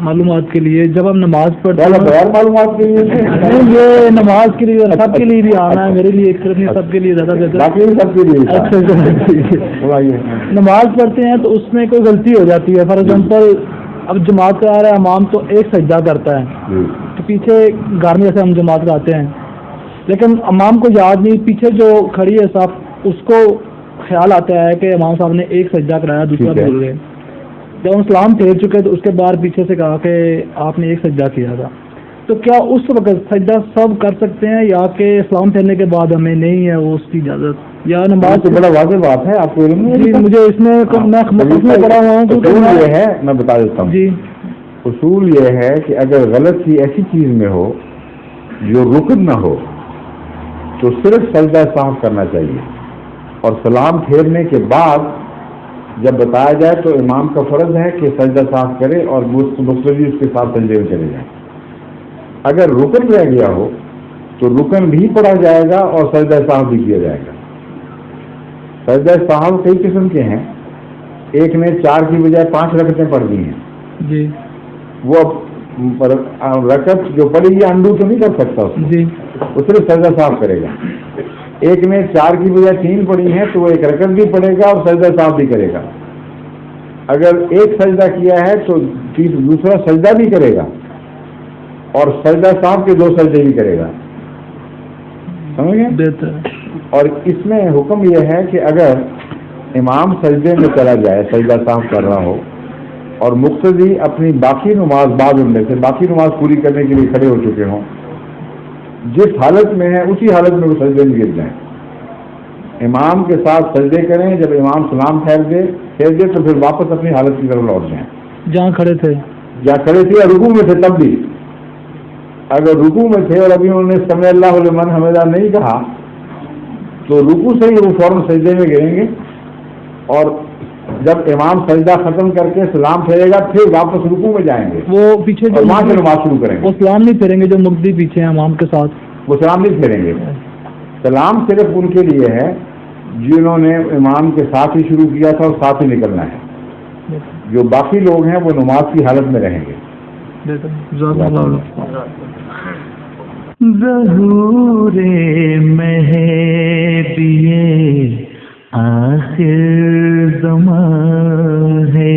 معلومات کے لیے جب ہم نماز پڑھتے ہیں بغیر معلومات کے لیے نہیں، یہ نماز کے لیے سب کے لیے بھی آنا ہے، میرے لیے ایک طرف نہیں، سب کے لیے زیادہ بہتر باقی سب کے لیے نماز پڑھتے ہیں تو اس میں کوئی غلطی ہو جاتی ہے. فار ایگزامپل اب جماعت کرا رہا ہے امام تو ایک سجدہ کرتا ہے تو پیچھے گھر میں جیسے ہم جماعت کراتے ہیں لیکن امام کو یاد نہیں، پیچھے جو کھڑی ہے صاحب اس کو خیال آتا ہے کہ امام صاحب نے ایک سجدہ کرایا دوسرا بھول گئے. جب ہم سلام پھیر چکے تو اس کے بعد پیچھے سے کہا کہ آپ نے ایک سجدہ کیا تھا، تو کیا اس وقت سجدہ سب کر سکتے ہیں یا کہ سلام پھیرنے کے بعد ہمیں نہیں ہے وہ اس کی اجازت یا نماز؟ تو بڑا واضح بات ہے، آپ کو علم نہیں؟ جی مجھے اس میں میں پڑھا ہوا ہوں اصول یہ ہے، میں بتا دیتا ہوں. جی اصول یہ ہے کہ اگر غلطی ایسی چیز میں ہو جو رکن نہ ہو تو صرف سجدہ صاف کرنا چاہیے، اور سلام پھیرنے کے بعد جب بتایا جائے تو امام کا فرض ہے کہ سجدہ صاف کرے اور مستقبل اس کے ساتھ سجدے میں چلے جائیں. اگر رکن رہ گیا ہو تو رکن بھی پڑھا جائے گا اور سجدہ صاحب بھی کیا جائے گا. سجدہ صاحب کئی قسم کے ہیں، ایک نے 4 کی بجائے 5 رکعتیں پڑھ دی ہیں جی، وہ رکعت جو پڑھی گی انڈو تو نہیں کر سکتا اس جی، وہ صرف سجدہ صاحب کرے گا. ایک نے 4 کی بجائے 3 پڑھی ہیں تو وہ ایک رکعت بھی پڑھے گا اور سجدہ صاحب بھی کرے گا. اگر ایک سجدہ کیا ہے تو دوسرا سجدہ بھی کرے گا اور سجدہ صاحب کے 2 سجدے بھی کرے گا. سمجھ گئے؟ اور اس میں حکم یہ ہے کہ اگر امام سجدے میں چلا جائے، سجدہ صاحب کر رہا ہو اور مقتدی اپنی باقی نماز بعد میں سے باقی نماز پوری کرنے کے لیے کھڑے ہو چکے ہوں، جس حالت میں ہے اسی حالت میں وہ سجدے میں گر جائیں، امام کے ساتھ سجدے کریں. جب امام سلام پھیر دے تو پھر واپس اپنی حالت کی طرف لوٹ جائیں جہاں کھڑے تھے یا رکوع میں تھے تب بھی. اگر رکوع میں تھے اور ابھی انہوں نے سمع اللہ لمن حمدہ نہیں کہا تو رکوع سے ہی وہ فوراً سجدے میں گریں گے، اور جب امام سجدہ ختم کر کے سلام پھیرے گا پھر واپس رکوع میں جائیں گے، وہ پیچھے اور وہاں سے نماز شروع کریں گے. وہ سلام نہیں پھیریں گے جو مقتدی پیچھے ہیں امام کے ساتھ، وہ سلام نہیں پھیریں گے. سلام صرف ان کے لیے ہے جنہوں نے امام کے ساتھ ہی شروع کیا تھا اور ساتھ ہی نکلنا ہے. جو باقی لوگ ہیں وہ نماز کی حالت میں رہیں گے. ظہور مہدی آخر زمان ہے